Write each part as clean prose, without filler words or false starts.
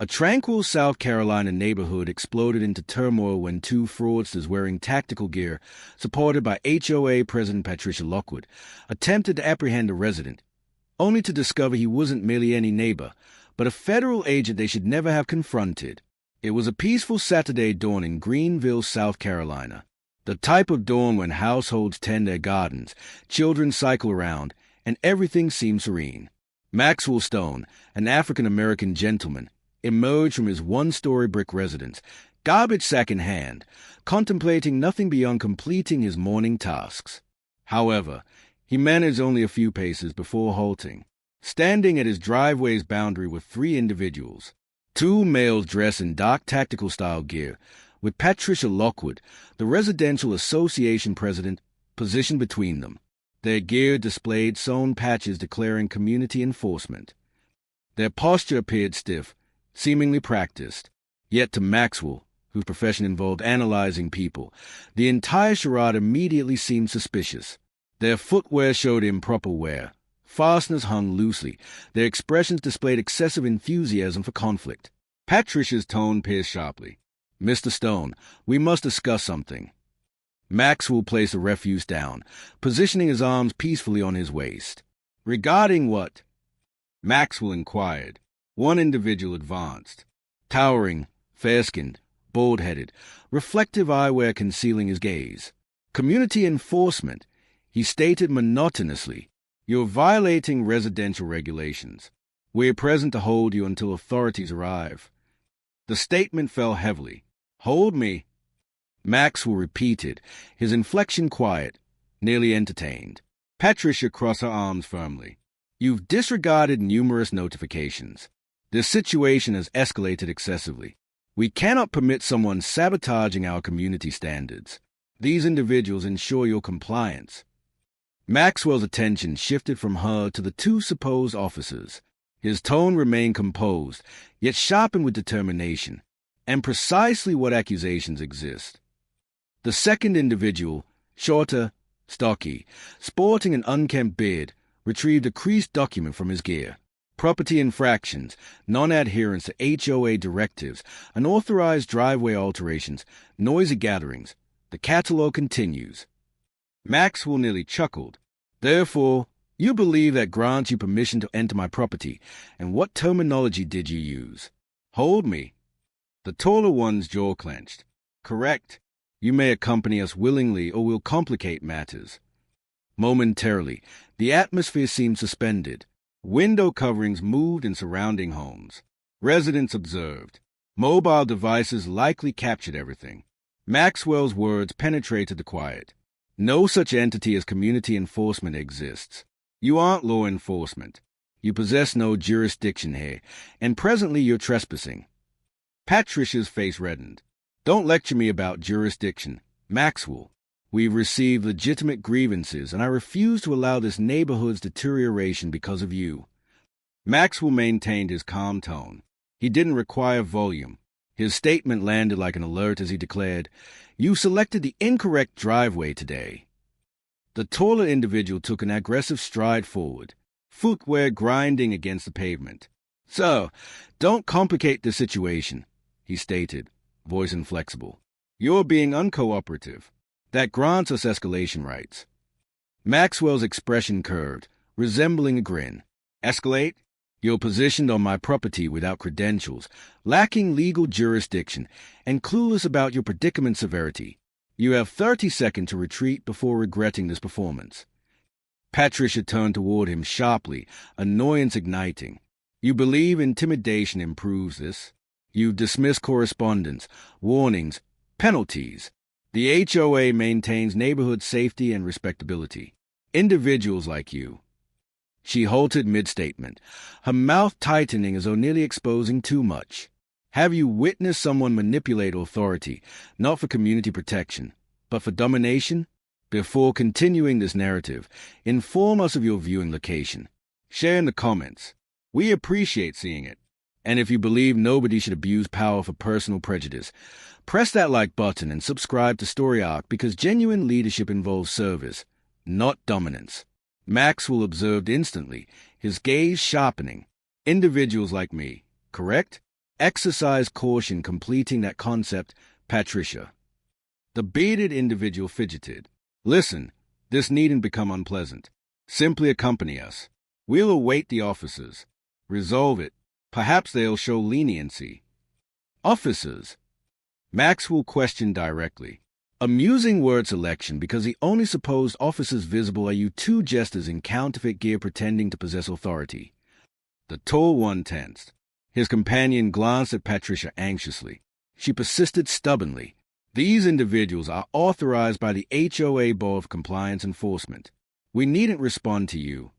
A tranquil South Carolina neighborhood exploded into turmoil when two fraudsters wearing tactical gear, supported by HOA President Patricia Lockwood, attempted to apprehend a resident, only to discover he wasn't merely any neighbor, but a federal agent they should never have confronted. It was a peaceful Saturday dawn in Greenville, South Carolina. The type of dawn when households tend their gardens, children cycle around, and everything seems serene. Maxwell Stone, an African-American gentleman, emerged from his one-story brick residence, garbage sack in hand, contemplating nothing beyond completing his morning tasks. However, he managed only a few paces before halting. Standing at his driveway's boundary were three individuals, two males dressed in dark tactical-style gear, with Patricia Lockwood, the Residential Association president, positioned between them. Their gear displayed sewn patches declaring community enforcement. Their posture appeared stiff, seemingly practiced. Yet to Maxwell, whose profession involved analyzing people, the entire charade immediately seemed suspicious. Their footwear showed improper wear. Fasteners hung loosely. Their expressions displayed excessive enthusiasm for conflict. Patricia's tone pierced sharply. "Mr. Stone, we must discuss something." Maxwell placed the refuse down, positioning his arms peacefully on his waist. "Regarding what?" Maxwell inquired. One individual advanced, towering, fair-skinned, bald-headed, reflective eyewear concealing his gaze. "Community enforcement," he stated monotonously. "You're violating residential regulations. We're present to hold you until authorities arrive." The statement fell heavily. "Hold me," Maxwell repeated, his inflection quiet, nearly entertained. Patricia crossed her arms firmly. "You've disregarded numerous notifications. This situation has escalated excessively. We cannot permit someone sabotaging our community standards. These individuals ensure your compliance." Maxwell's attention shifted from her to the two supposed officers. His tone remained composed, yet sharpened with determination, and precisely what accusations exist. The second individual, shorter, stocky, sporting an unkempt beard, retrieved a creased document from his gear. Property infractions, non-adherence to HOA directives, unauthorized driveway alterations, noisy gatherings. The catalog continues. Maxwell nearly chuckled. "Therefore, you believe that grants you permission to enter my property, and what terminology did you use?" "Hold me." The taller one's jaw clenched. "Correct. You may accompany us willingly or we'll complicate matters." Momentarily, the atmosphere seemed suspended. Window coverings moved in surrounding homes. Residents observed. Mobile devices likely captured everything. Maxwell's words penetrated the quiet. "No such entity as community enforcement exists. You aren't law enforcement. You possess no jurisdiction here, and presently you're trespassing." Patricia's face reddened. "Don't lecture me about jurisdiction, Maxwell. We've received legitimate grievances, and I refuse to allow this neighborhood's deterioration because of you." Maxwell maintained his calm tone. He didn't require volume. His statement landed like an alert as he declared, "You selected the incorrect driveway today." The taller individual took an aggressive stride forward, footwear grinding against the pavement. "Sir, don't complicate the situation," he stated, voice inflexible. "You're being uncooperative. That grants us escalation rights." Maxwell's expression curved, resembling a grin. "Escalate? You're positioned on my property without credentials, lacking legal jurisdiction, and clueless about your predicament's severity. You have 30 seconds to retreat before regretting this performance." Patricia turned toward him sharply, annoyance igniting. "You believe intimidation improves this? You've dismissed correspondence, warnings, penalties. The HOA maintains neighborhood safety and respectability. Individuals like you." She halted mid-statement, her mouth tightening as though nearly exposing too much. "Have you witnessed someone manipulate authority, not for community protection, but for domination? Before continuing this narrative, inform us of your viewing location. Share in the comments. We appreciate seeing it. And if you believe nobody should abuse power for personal prejudice, press that like button and subscribe to Story Arc because genuine leadership involves service, not dominance." Maxwell observed instantly, his gaze sharpening. "Individuals like me, correct? Exercise caution completing that concept, Patricia. The bearded individual fidgeted. Listen, this needn't become unpleasant. Simply accompany us. We'll await the officers. Resolve it. Perhaps they'll show leniency. Officers? Maxwell questioned directly. Amusing word selection because the only supposed officers visible are you two jesters in counterfeit gear pretending to possess authority. The tall one tensed. His companion glanced at Patricia anxiously. She persisted stubbornly. These individuals are authorized by the HOA Board of Compliance Enforcement. We needn't respond to you.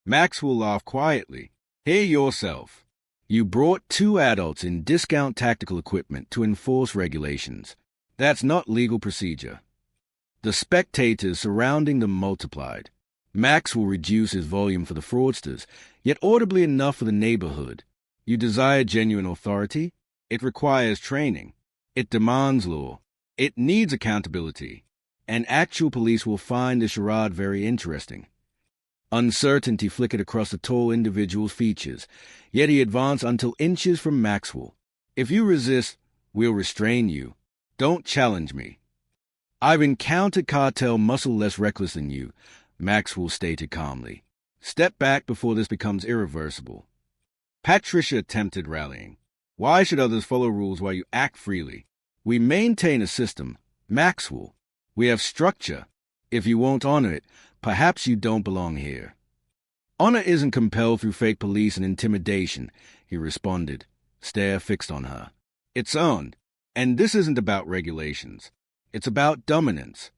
Maxwell laughed quietly. Hear yourself. You brought two adults in discount tactical equipment to enforce regulations. That's not legal procedure. The spectators surrounding them multiplied. Maxwell reduced his volume for the fraudsters, yet audibly enough for the neighborhood. You desire genuine authority? It requires training. It demands law. It needs accountability. And actual police will find the charade very interesting. Uncertainty flickered across the tall individual's features, yet he advanced until inches from Maxwell. If you resist, we'll restrain you. Don't challenge me. I've encountered cartel muscle less reckless than you, Maxwell stated calmly. Step back before this becomes irreversible. Patricia attempted rallying. Why should others follow rules while you act freely? We maintain a system, Maxwell. We have structure. If you won't honor it, perhaps you don't belong here. Honor isn't compelled through fake police and intimidation, he responded, stare fixed on her. It's earned, and this isn't about regulations. It's about dominance.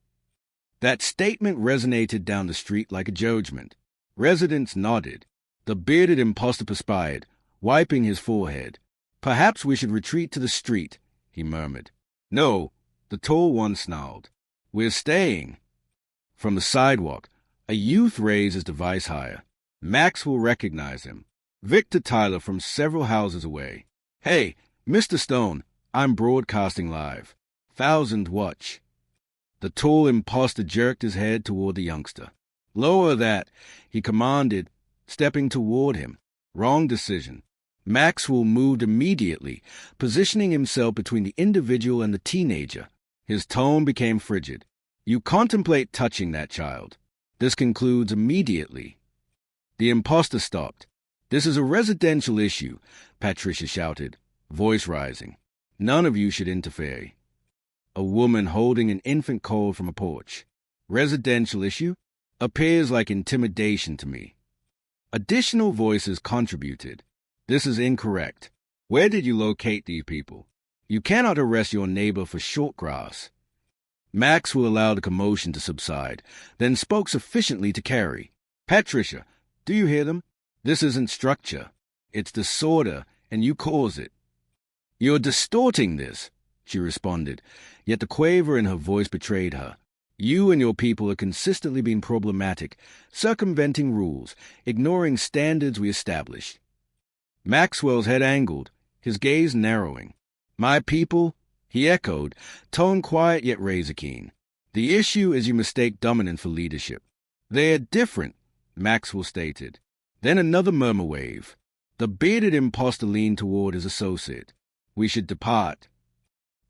That statement resonated down the street like a judgment. Residents nodded. The bearded impostor perspired, wiping his forehead. Perhaps we should retreat to the street, he murmured. No, the tall one snarled. We're staying. From the sidewalk, a youth raised his device higher. Maxwell recognized him. Victor Tyler from several houses away. Hey, Mr. Stone, I'm broadcasting live. Thousand watch. The tall impostor jerked his head toward the youngster. Lower that, he commanded, stepping toward him. Wrong decision. Maxwell moved immediately, positioning himself between the individual and the teenager. His tone became frigid. You contemplate touching that child. This concludes immediately. The impostor stopped. This is a residential issue, Patricia shouted, voice rising. None of you should interfere. A woman holding an infant called from a porch. Residential issue? Appears like intimidation to me. Additional voices contributed. This is incorrect. Where did you locate these people? You cannot arrest your neighbor for short grass. Maxwell allowed the commotion to subside, then spoke sufficiently to carry. Patricia, do you hear them? This isn't structure. It's disorder, and you cause it. You're distorting this, she responded, yet the quaver in her voice betrayed her. You and your people have consistently been problematic, circumventing rules, ignoring standards we established. Maxwell's head angled, his gaze narrowing. My people? He echoed, tone quiet yet razor-keen. The issue is you mistake dominance for leadership. They're different, Maxwell stated. Then another murmur wave. The bearded impostor leaned toward his associate. We should depart.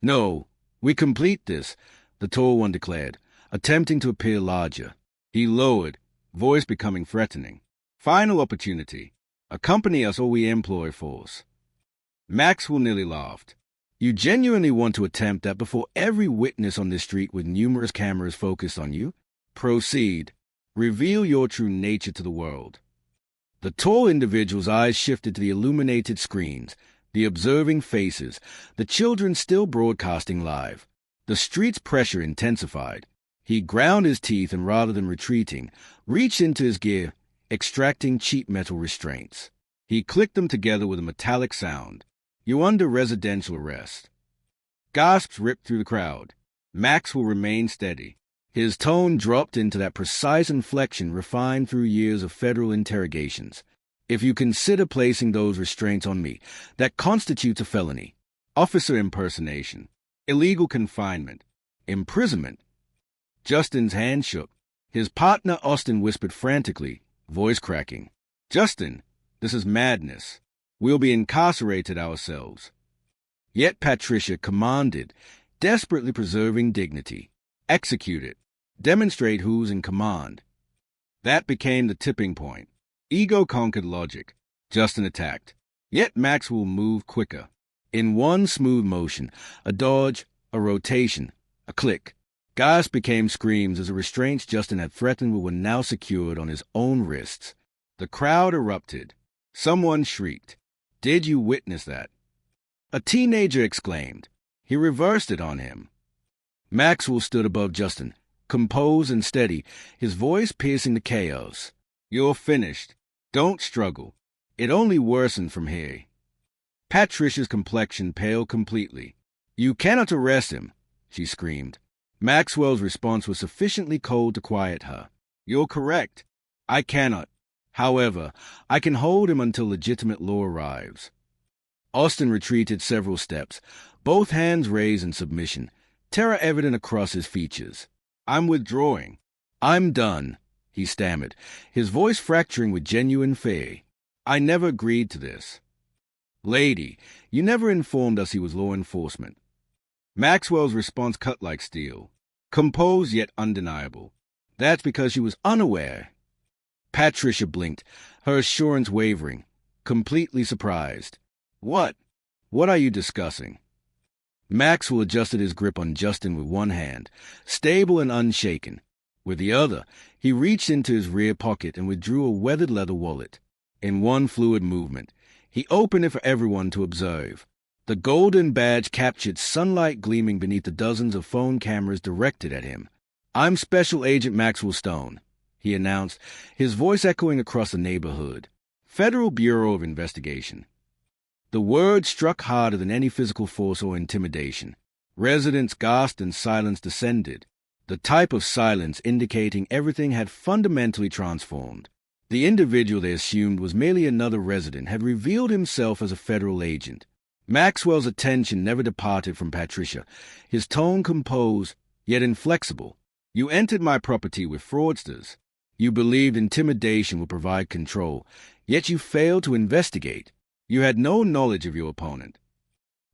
No, we complete this, the tall one declared, attempting to appear larger. He lowered, voice becoming threatening. Final opportunity. Accompany us or we employ force. Maxwell nearly laughed. You genuinely want to attempt that before every witness on this street with numerous cameras focused on you? Proceed. Reveal your true nature to the world. The tall individual's eyes shifted to the illuminated screens, the observing faces, the children still broadcasting live. The street's pressure intensified. He ground his teeth and rather than retreating, reached into his gear, extracting cheap metal restraints. He clicked them together with a metallic sound. You're under residential arrest. Gasps ripped through the crowd. Maxwell remained steady. His tone dropped into that precise inflection refined through years of federal interrogations. If you consider placing those restraints on me, that constitutes a felony. Officer impersonation. Illegal confinement. Imprisonment. Justin's hand shook. His partner Austin whispered frantically, voice cracking. Justin, this is madness. We'll be incarcerated ourselves. Yet Patricia commanded, desperately preserving dignity. Execute it. Demonstrate who's in command. That became the tipping point. Ego conquered logic. Justin attacked. Yet Maxwell moved quicker. In one smooth motion, a dodge, a rotation, a click. Gasps became screams as the restraints Justin had threatened were now secured on his own wrists. The crowd erupted. Someone shrieked. "Did you witness that?" A teenager exclaimed. He reversed it on him. Maxwell stood above Justin, composed and steady, his voice piercing the chaos. "You're finished. Don't struggle. It only worsened from here." Patricia's complexion paled completely. "You cannot arrest him," she screamed. Maxwell's response was sufficiently cold to quiet her. "You're correct. I cannot. However, I can hold him until legitimate law arrives." Austin retreated several steps, both hands raised in submission, terror evident across his features. "I'm withdrawing. I'm done," he stammered, his voice fracturing with genuine fear. "I never agreed to this." "Lady, you never informed us he was law enforcement." Maxwell's response cut like steel, composed yet undeniable. "That's because she was unaware." Patricia blinked, her assurance wavering, completely surprised. "What? What are you discussing?" Maxwell adjusted his grip on Justin with one hand, stable and unshaken. With the other, he reached into his rear pocket and withdrew a weathered leather wallet. In one fluid movement, he opened it for everyone to observe. The golden badge captured sunlight gleaming beneath the dozens of phone cameras directed at him. "I'm Special Agent Maxwell Stone," he announced, his voice echoing across the neighborhood. "Federal Bureau of Investigation." The word struck harder than any physical force or intimidation. Residents gasped and silence descended, the type of silence indicating everything had fundamentally transformed. The individual they assumed was merely another resident had revealed himself as a federal agent. Maxwell's attention never departed from Patricia, his tone composed, yet inflexible. "You entered my property with fraudsters. You believed intimidation would provide control, yet you failed to investigate. You had no knowledge of your opponent."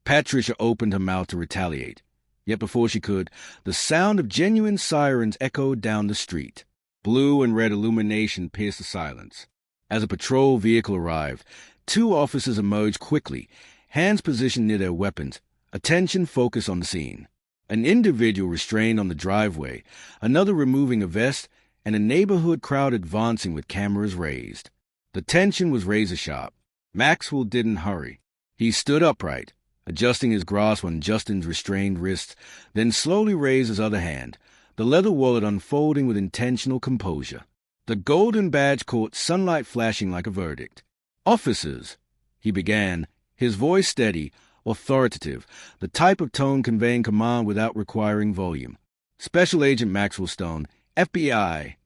Patricia opened her mouth to retaliate, yet before she could, the sound of genuine sirens echoed down the street. Blue and red illumination pierced the silence. As a patrol vehicle arrived, two officers emerged quickly, hands positioned near their weapons, attention focused on the scene. An individual restrained on the driveway, another removing a vest, and a neighborhood crowd advancing with cameras raised. The tension was razor-sharp. Maxwell didn't hurry. He stood upright, adjusting his grasp on Justin's restrained wrists, then slowly raised his other hand, the leather wallet unfolding with intentional composure. The golden badge caught sunlight flashing like a verdict. "Officers," he began, his voice steady, authoritative, the type of tone conveying command without requiring volume. "Special Agent Maxwell Stone, FBI."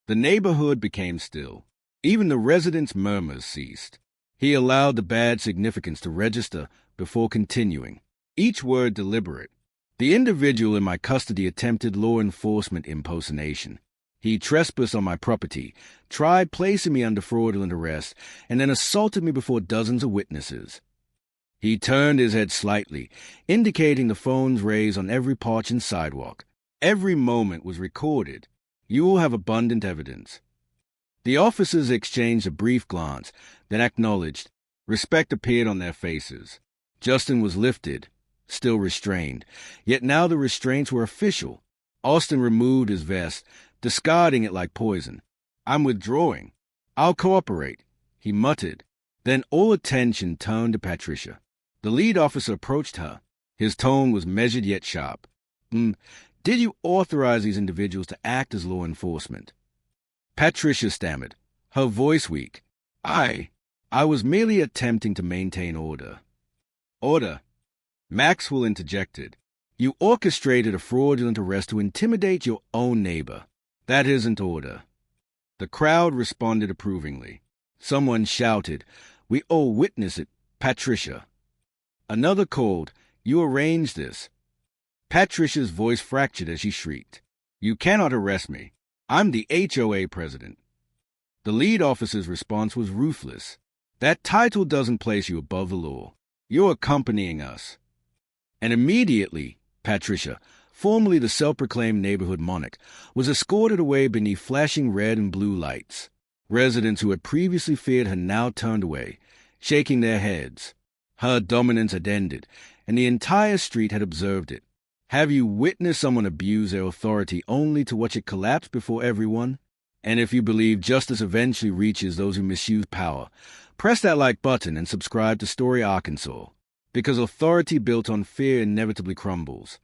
The neighborhood became still. Even the residents' murmurs ceased. He allowed the badge significance to register before continuing, each word deliberate. "The individual in my custody attempted law enforcement impersonation. He trespassed on my property, tried placing me under fraudulent arrest, and then assaulted me before dozens of witnesses." He turned his head slightly, indicating the phones raised on every porch and sidewalk. "Every moment was recorded. You will have abundant evidence." The officers exchanged a brief glance, then acknowledged. Respect appeared on their faces. Justin was lifted, still restrained, yet now the restraints were official. Austin removed his vest, discarding it like poison. "I'm withdrawing. I'll cooperate," he muttered. Then all attention turned to Patricia. The lead officer approached her. His tone was measured yet sharp. "Did you authorize these individuals to act as law enforcement?" Patricia stammered, her voice weak. I was merely attempting to maintain order." "Order?" Maxwell interjected. "You orchestrated a fraudulent arrest to intimidate your own neighbor. That isn't order." The crowd responded approvingly. Someone shouted, "We all witness it, Patricia." Another called, "You arranged this." Patricia's voice fractured as she shrieked, "You cannot arrest me. I'm the HOA president." The lead officer's response was ruthless. That title doesn't place you above the law. You're accompanying us." And immediately, Patricia, formerly the self-proclaimed neighborhood monarch, was escorted away beneath flashing red and blue lights. Residents who had previously feared her now turned away, shaking their heads. Her dominance had ended, and the entire street had observed it. Have you witnessed someone abuse their authority only to watch it collapse before everyone? And if you believe justice eventually reaches those who misuse power, press that like button and subscribe to Story Arkansas, because authority built on fear inevitably crumbles.